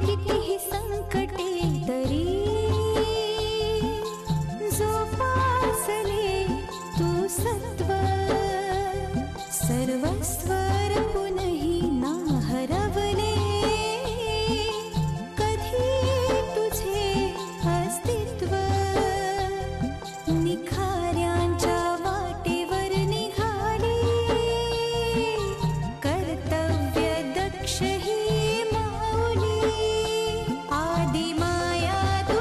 कितीही संकटे तरी जोपासले तू सत्व सर्वस्व पुनही ना हरवले कधी तुझे अस्तित्व निखाऱ्यांच्या वाटेवर निघाली कर्तव्य दक्ष ही माऊली आदि माया तू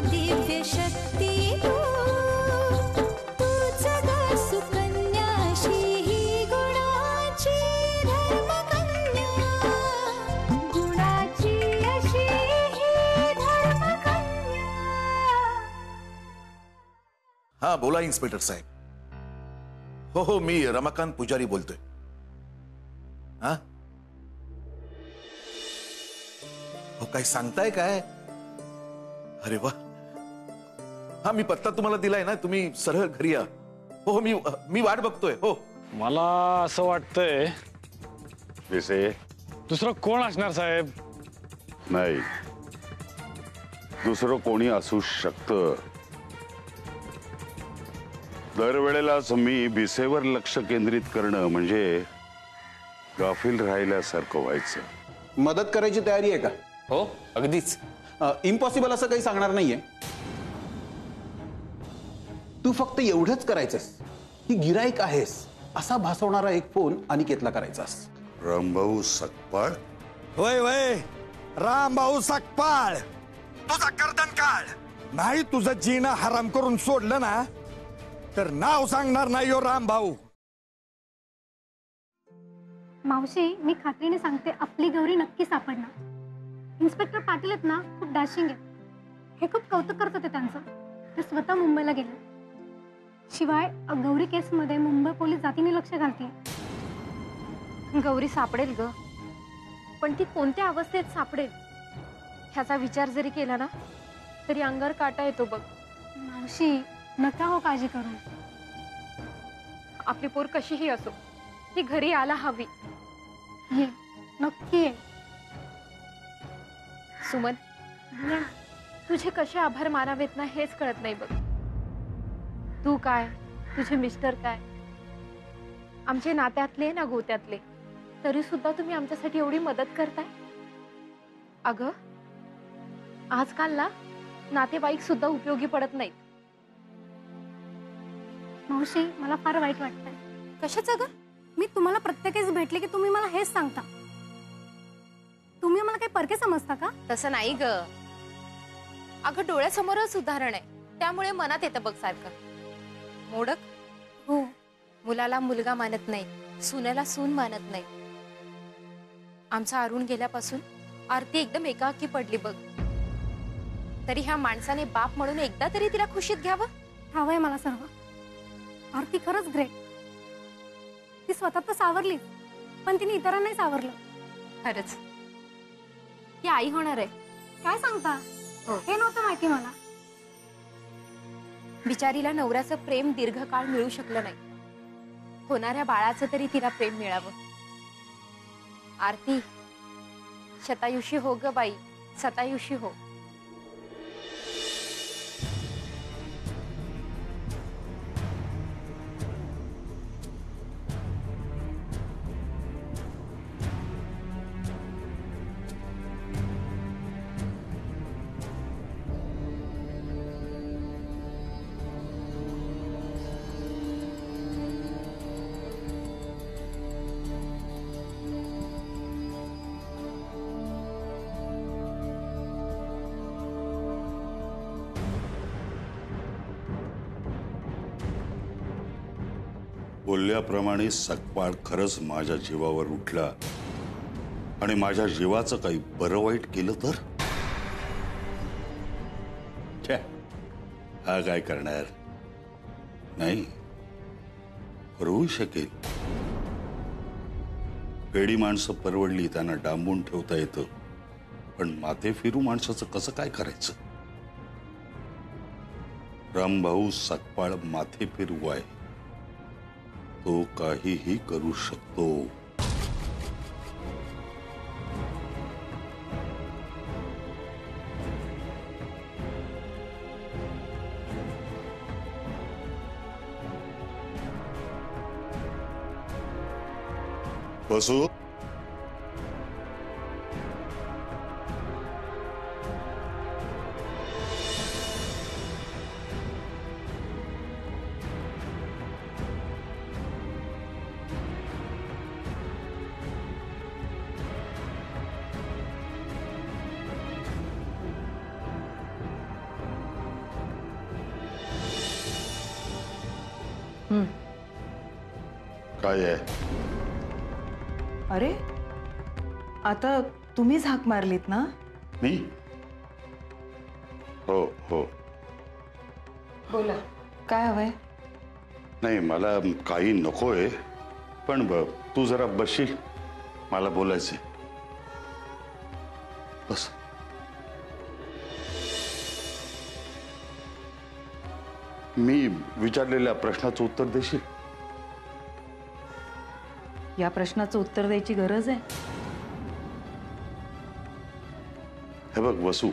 दिव्य शक्ती तू तूच ग सुकन्याशी ही गुणाची धर्मकन्या गुणाची अशी ही धर्मकन्या। हाँ बोला इन्स्पेक्टर साहेब। हो मी रमाकांत पुजारी बोलतोय। हा हो काय सांगताय काय? अरे वा हा मी पत्ता तुम्हाला दिलाय ना, तुम्ही सरळ घरी या। हो मी वाट बघतोय। हो मला असं वाटतंय विसे दुसरं कोण असणार साहेब? नाही, दुसरं कोणी असू शकतं। दरवेळेलाच मी भिसेवर लक्ष केंद्रित करणं म्हणजे गाफील राहिल्यासारखं व्हायचं। मदत करायची तयारी आहे का? हो अगदीच। इम्पॉसिबल असं काही सांगणार नाहीये। तू फक्त एवढंच करायचंस की गिराईक आहेस असा भासवणारा एक फोन अनिकेतला करायचास। रामभाऊ सकपाळ? वय वय रामभाऊ सकपाळ, तुझा कर्दन काळ नाही, तुझं जीणं हराम करून सोडलं ना तर नाव सांगणार नाही हो रामभाऊ। मावशी मी खात्रीने सांगते आपली गौरी नक्की सापडणार। इन्स्पेक्टर पाटील आहेत ना खूप डॅशिंग आहेत, हे खूप कौतुक करतात त्यांचं। ते स्वतः मुंबईला गेले, शिवाय गौरी केस मध्ये मुंबई पोलीस जातीने लक्ष घालते। गौरी सापडेल ग, पण ती कोणत्या अवस्थेत सापडेल ह्याचा विचार जरी केला ना तरी अंगावर काटा येतो बघ। मावशी नका हो काळजी करू, आपली पोर कशीही असो ती घरी आला हवी। ये नक्की ये। सुमन तुझे कसे आभार मानावेत ना हेच कळत नाही बघ। तू काय, तुझे मिस्टर काय, आमचे नात्यातले ना गोत्यातले, तरी सुद्धा तुम्ही आमच्यासाठी एवढी मदत करताय। अगं आजकाल ना नातेवाईक सुद्धा उपयोगी पडत नाहीत। मावशी मला फार वाईट वाटतंय। कशाचं ग? मी तुम्हाला प्रत्येकच भेटले की तुम्ही मला हेच सांगता, तुम्ही मला काही परके समजता का? तसं नाही ग, अगं डोळ्यासमोरच उदाहरण आहे त्यामुळे मनात येतं बघ सारखं। मोडक हो, मुलाला मुलगा मानत नाही, सुनेला सून मानत नाही। आमचा अरुण गेल्यापासून आरती एकदम एकाकी पडली बघ, तरी ह्या माणसाने बाप म्हणून एकदा तरी तिला खुशीत घ्यावं। हवंय मला सर्व। आरती खरंच ग्रेट, ती स्वतः तर सावरली पण तिने इतरांनाही सावरलं। खरंच ती आई होणार आहे। काय सांगता? हे नव्हतं माहिती मला। बिचारीला नवऱ्याचं प्रेम दीर्घकाळ मिळू शकलं नाही, होणाऱ्या बाळाचं तरी तिला प्रेम मिळावं। आरती शतायुषी हो ग बाई, सतायुषी हो। बोलल्याप्रमाणे सकपाळ खरंच माझ्या जीवावर उठला आणि माझ्या जीवाचं काही बरं वाईट केलं तर हा काय करणार नाही, होऊ शकेल। पेडी माणसं परवडली त्यांना डांबून ठेवता येतं, पण माथे फिरू माणसाचं कसं काय करायचं? रामभाऊ सकपाळ माथे फिरू आहे, तो काहीही करू शकतो। बसू. काय आहे? अरे आता तुम्हीच हाक मारलीत ना? मी? हो हो. बोला, काय हवंय? नाही, मला काही नकोय, पण तू जरा बसशील, मला बोलायचंय. बस. मी विचारलेल्या प्रश्नाचं उत्तर देशील? या प्रश्नाचं उत्तर द्यायची गरज आहे? हे बघ वसू,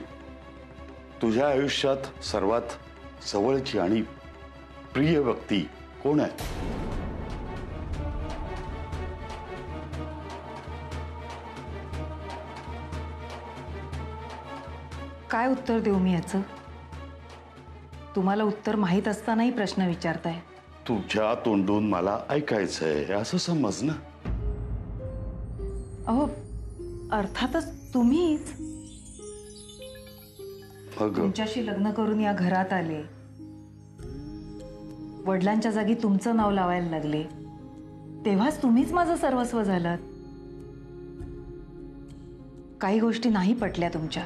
तुझ्या आयुष्यात सर्वात जवळची आणि प्रिय व्यक्ती कोण आहे? काय उत्तर देऊ मी याचं? तुम्हाला उत्तर माहीत असतानाही प्रश्न विचारताय. तुझ्या तोंडून मला ऐकायचंय असं समज ना. अहो, अर्थातच तुम्हीच. तुमच्याशी लग्न करून या घरात आले, वडिलांच्या जागी तुमचं नाव लावायला लागले, तेव्हाच तुम्हीच माझं सर्वस्व झालात. काही गोष्टी नाही पटल्या तुमच्या,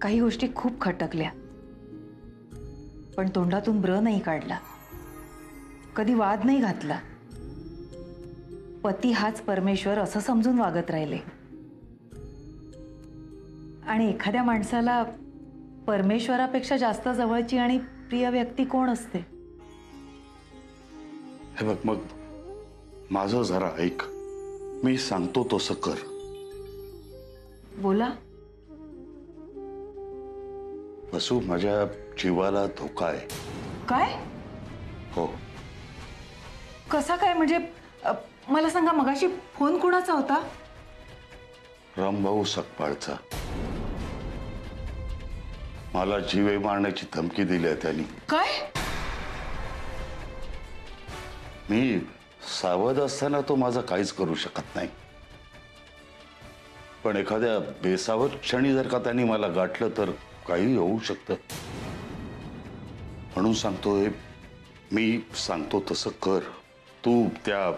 काही गोष्टी खूप खटकल्या, पण तोंडातून ब्र नाही काढला, कधी वाद नाही घातला. पती हाच परमेश्वर असं समजून वागत राहिले. आणि एखाद्या माणसाला परमेश्वरापेक्षा जास्त जवळची आणि प्रिय व्यक्ती कोण असते? हे बघ, मग माझं जरा ऐक, मी सांगतो तसं कर. बोला. वसू, माझ्या जीवाला धोका आहे. काय? हो. कसा काय? म्हणजे मला सांगा, मगाशी फोन कुणाचा होता? रामभाऊ सकपाळचा. मला जीवे मारण्याची धमकी दिली आहे त्यांनी. काय? मी सावध असताना तो माझा काहीच करू शकत नाही, पण एखाद्या बेसावध क्षणी जर का त्यांनी मला गाठलं तर काही होऊ शकतं. म्हणून सांगतोय, मी सांगतो तसं कर. तू त्या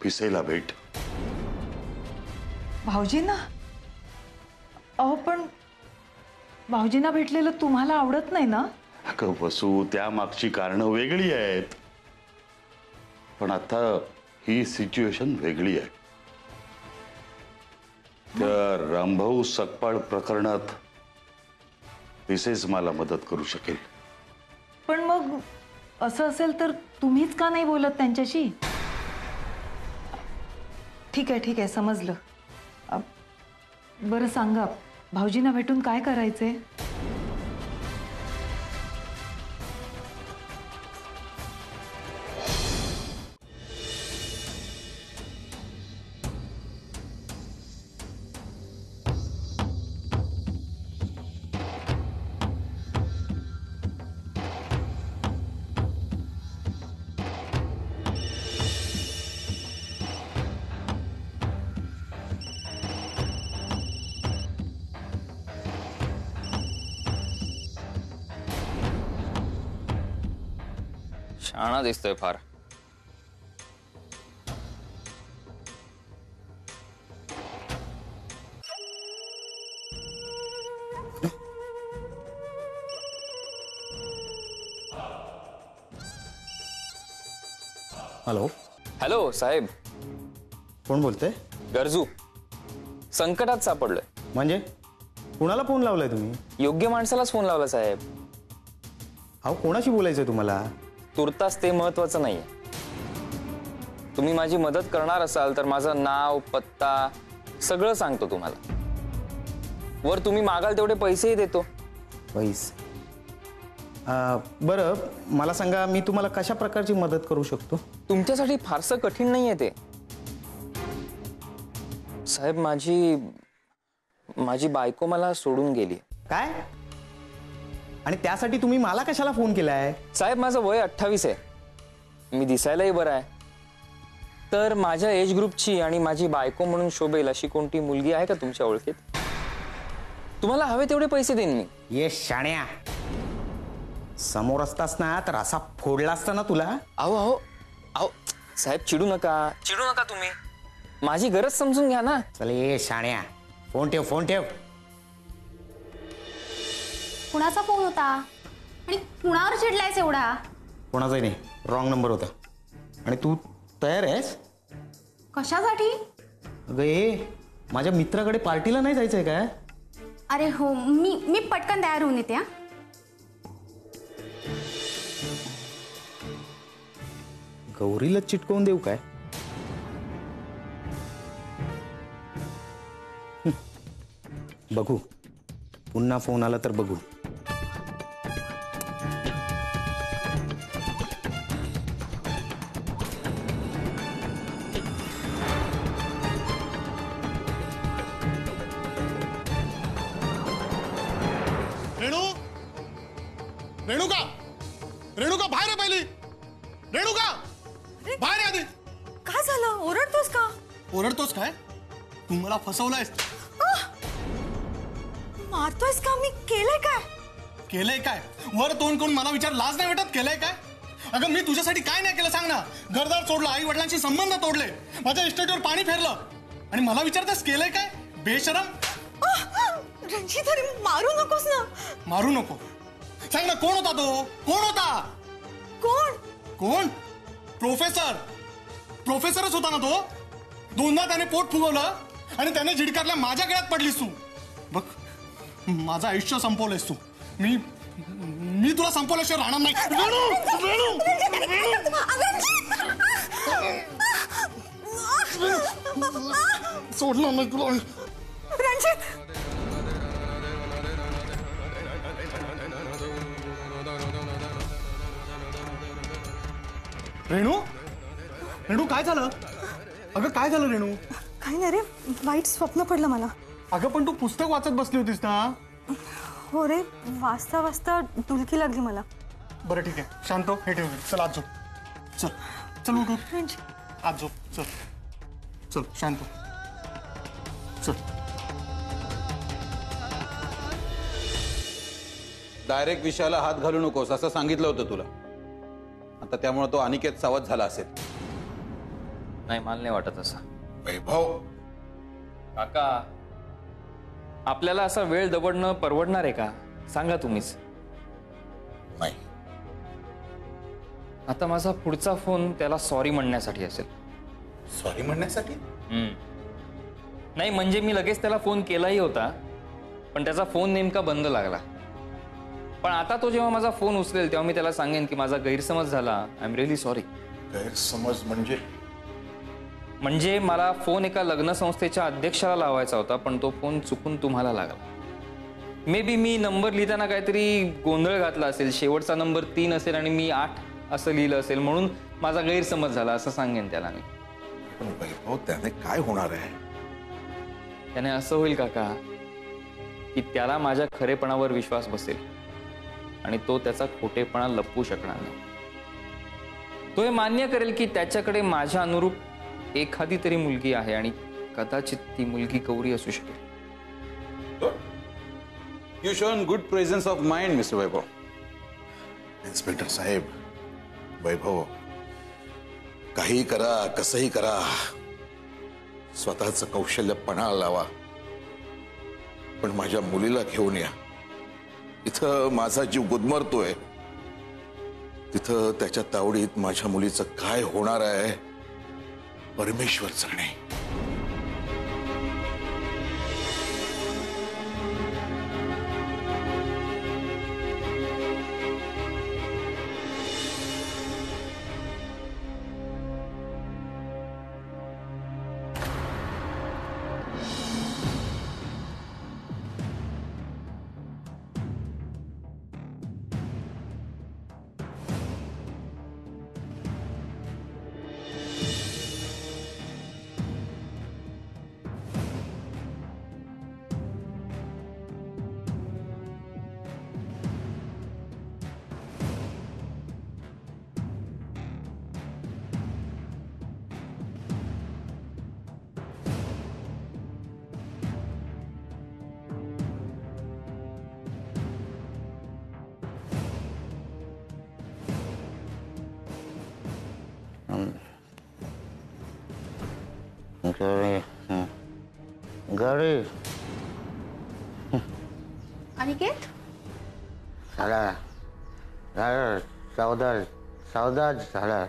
पिसेला भेट. भाऊजींना? अहो, पण भाऊजींना भेटलेलं तुम्हाला आवडत नाही ना? अगं वसू, त्या मागची कारणं वेगळी आहेत, पण आता ही सिच्युएशन वेगळी आहे. त्या रामभाऊ सकपाळ प्रकरणात पिसेच मला मदत करू शकेल. पण मग असं असेल तर तुम्हीच का नाही बोलत त्यांच्याशी? ठीक आहे, समजलं. बरं सांगा, भाऊजींना भेटून काय करायचंय? शाणा दिसतोय फार. हॅलो. हॅलो साहेब. कोण बोलतंय? गरजू. संकटात सापडलोय. म्हणजे कुणाला फोन लावलाय तुम्ही? योग्य माणसालाच फोन लावला साहेब. अहो, कोणाशी बोलायचंय तुम्हाला? तुर्तास ते महत्वाचं नाहीये. तुम्ही माझी मदत करणार असाल तर माझं नाव, पत्ता सगळं सांगतो तुम्हाला. वर तुम्ही मागाल तेवढे पैसेही देतो. पैसे? बरं, मला सांगा, मी तुम्हाला कशा प्रकारची मदत करू शकतो? तुमच्यासाठी फारसं कठीण नाहीये ते. साहेब माझी बायको मला सोडून गेली. काय? आणि त्यासाठी तुम्ही मला कशाला फोन केलाय? साहेब माझं वय 28 आहे. मी दिसायलाही बरं आहे. तर माझ्या एज ग्रुपची आणि माझी बायको म्हणून शोभेल अशी कोणती मुलगी आहे का तुमच्या ओळखीत? तुम्हाला हवे तेवढे पैसे देईन मी. ये शाण्या, समोर असतास ना तर असा फोडला असता ना तुला. अहो अहो अहो साहेब चिडू नका तुम्ही. माझी गरज समजून घ्या ना. चल ये शाण्या, फोन ठेव, फोन ठेव. कुणाचा फोन होता आणि कुणावर चिडलायस एवढा? कोणाचाही नाही, रॉंग नंबर होता. आणि तू तयार आहेस? कशासाठी? अगं ये, माझ्या मित्राकडे पार्टीला नाही जायचंय काय? अरे हो, मी पटकन तयार होऊन येते. हा, गौरीला चिटकवून देऊ काय? बघू, पुन्हा फोन आला तर बघू. रेणुका बाहेर आहे पहिली. रेणुका बाहेर आहे आधी. काय झालं? ओरडतोस का? ओरडतोस काय? तू मला फसवलायस. मारतोयस का? मी केलंय काय? केलंय काय? वर तोंड करून मला विचार, लाज नाही वाटत? केलंय काय? अगं मी तुझ्यासाठी काय नाही केलं सांग ना. घरदार सोडलं, आई वडिलांशी संबंध तोडले, माझ्या इस्टेटवर पाणी फेरलं आणि मला विचारतेस केलंय काय? बेशरम. रणजित, अरे मारू नकोस ना. मारू नको. सांग ना, कोण होता तो? कोण होता? कोण? प्रोफेसरच होता ना तो. दोनदा त्याने पोट फुगवलं आणि त्याने झिडकारल्या माझ्या गळ्यात पडलीस तू. बघ, माझं आयुष्य संपवलंयस तू. मी तुला संपवल्याशिवाय राहणार नाही. सोडणार नाही तुला. रणजित, रेणू काय झालं? अगं काय झालं रेणू? काही नाही रे, वाईट स्वप्न पडलं मला. अगं पण तू पुस्तक वाचत बसली होतीस ना. हो रे, वाचता वाचता डुलकी लागली मला. बरं ठीक आहे, शांत हो. हे ठेव. चल आज झोप. चल उठ. आज झोप. चल शांत हो. चल. डायरेक्ट विषयाला हात घालू नकोस असं सांगितलं होतं तुला. आता त्यामुळे तो अनिकेत सावध झाला असेल. नाही, मला नाही वाटत असं. वैभव, काका, आपल्याला असा वेळ दवडणं परवडणार आहे का? सांगा तुम्हीच. नाही. आता माझा पुढचा फोन त्याला सॉरी म्हणण्यासाठी असेल. सॉरी म्हणण्यासाठी? नाही, म्हणजे मी लगेच त्याला फोन केलाही होता, पण त्याचा फोन नेमका बंद लागला. पण आता तो जेव्हा माझा फोन उचलेल तेव्हा मी त्याला सांगेन की माझा गैरसमज झाला, आय एम रिअली सॉरी. गैरसमज म्हणजे मला फोन एका लग्न संस्थेच्या अध्यक्षाला लावायचा होता, पण तो फोन चुकून तुम्हाला लागला. मे बी मी नंबर लिहिताना काहीतरी गोंधळ घातला असेल. शेवटचा नंबर 3 असेल आणि मी 8 असं लिहिलं असेल, म्हणून माझा गैरसमज झाला असं सांगेन त्याला मी. पण वैभव, त्याने काय होणार आहे? त्याने असं होईल काका की त्याला माझ्या खरेपणावर विश्वास बसेल आणि तो त्याचा खोटेपणा लपवू शकणार नाही. तो हे मान्य करेल की त्याच्याकडे माझ्या अनुरूप एखादी तरी मुलगी आहे आणि कदाचित ती मुलगी गौरी असू शकेल. You shown good presence of mind mister Vaibhav. Inspector साहेब, वैभव, काही करा, कसंही करा, स्वतःचं कौशल्य पणाला लावा, पण माझ्या मुलीला घेऊन या. इथं माझा जीव गुदमरतोय, तिथं त्याच्या तावडीत माझ्या मुलीचं काय होणार आहे परमेश्वर जाणे. गाडी अनिकेत झाला झाला सौदा सौदा झाला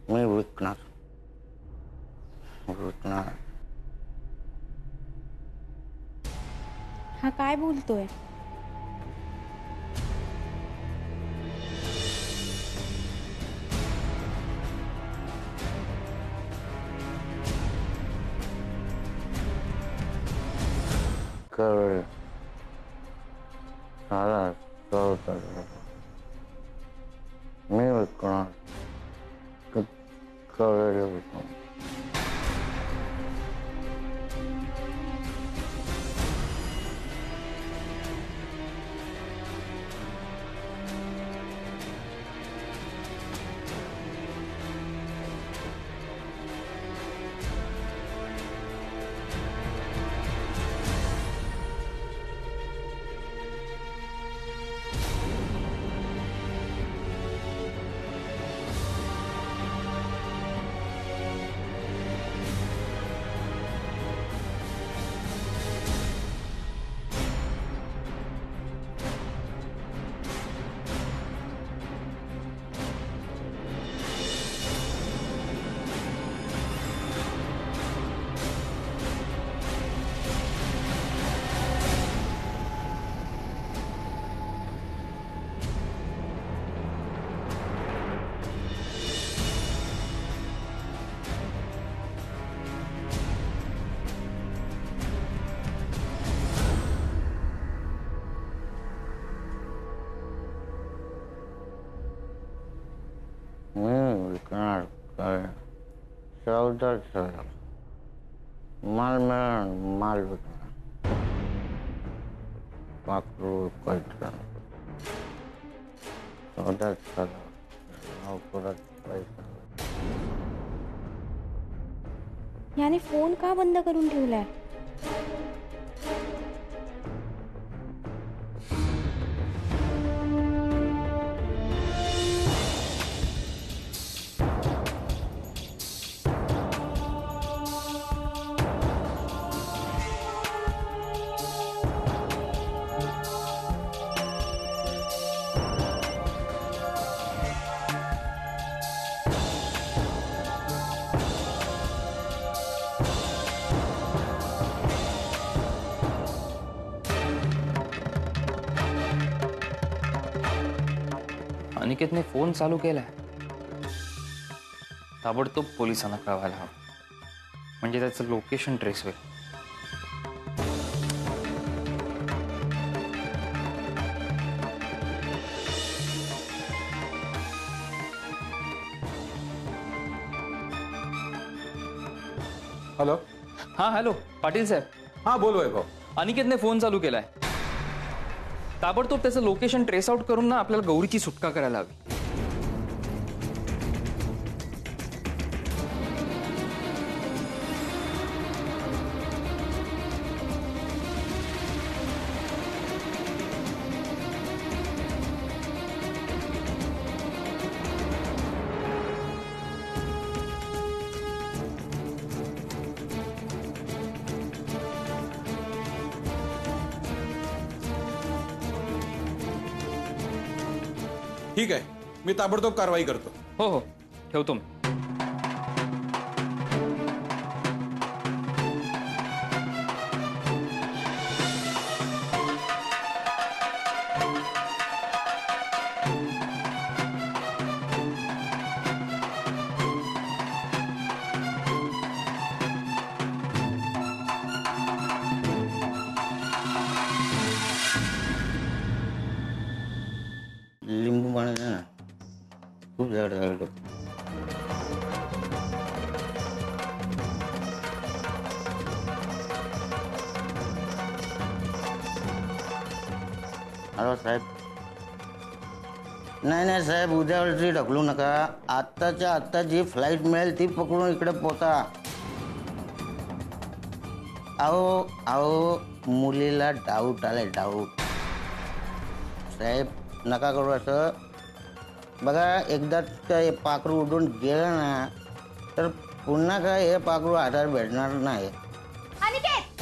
मी विकणार विकणार. हा काय बोलतोय? कळ झाला सौदा मी विकणार कळ विकणार. विकणार कळ सौदा झाला माल मिळणार माल विकणार पाकरू पैसा सौदा झाला नोकरात पैसा. याने फोन का बंद करून ठेवलाय? अनिकेतने फोन चालू केलाय. ताबडतोब पोलिसांना कळवायला हवं, म्हणजे त्याचं लोकेशन ट्रेस होईल. हॅलो. हा हॅलो पाटील साहेब. हा बोल वैभव. अनिकेतने फोन चालू केलाय. ताबडतोब त्याचं लोकेशन ट्रेस आउट करून ना आपल्याला गौरीची सुटका करायला हवी. ठीक आहे, मी ताबडतोब कारवाई करतो. हो हो ठेवतो मी. लिंबू पाणी दे ना, खूप जड झालं. हॅलो साहेब. नाही नाही साहेब, उद्यावरची ढकलू नका. आत्ताच्या आत्ता जी फ्लाईट मिळेल ती पकडून इकडे पोचा. अहो अहो मुलीला डाऊट आलाय, डाऊट. साहेब नका करू असं. बघा एकदा हे पाखरू उडून गेलं ना तर पुन्हा काय हे पाखरू हातात भेटणार नाही. अनिकेत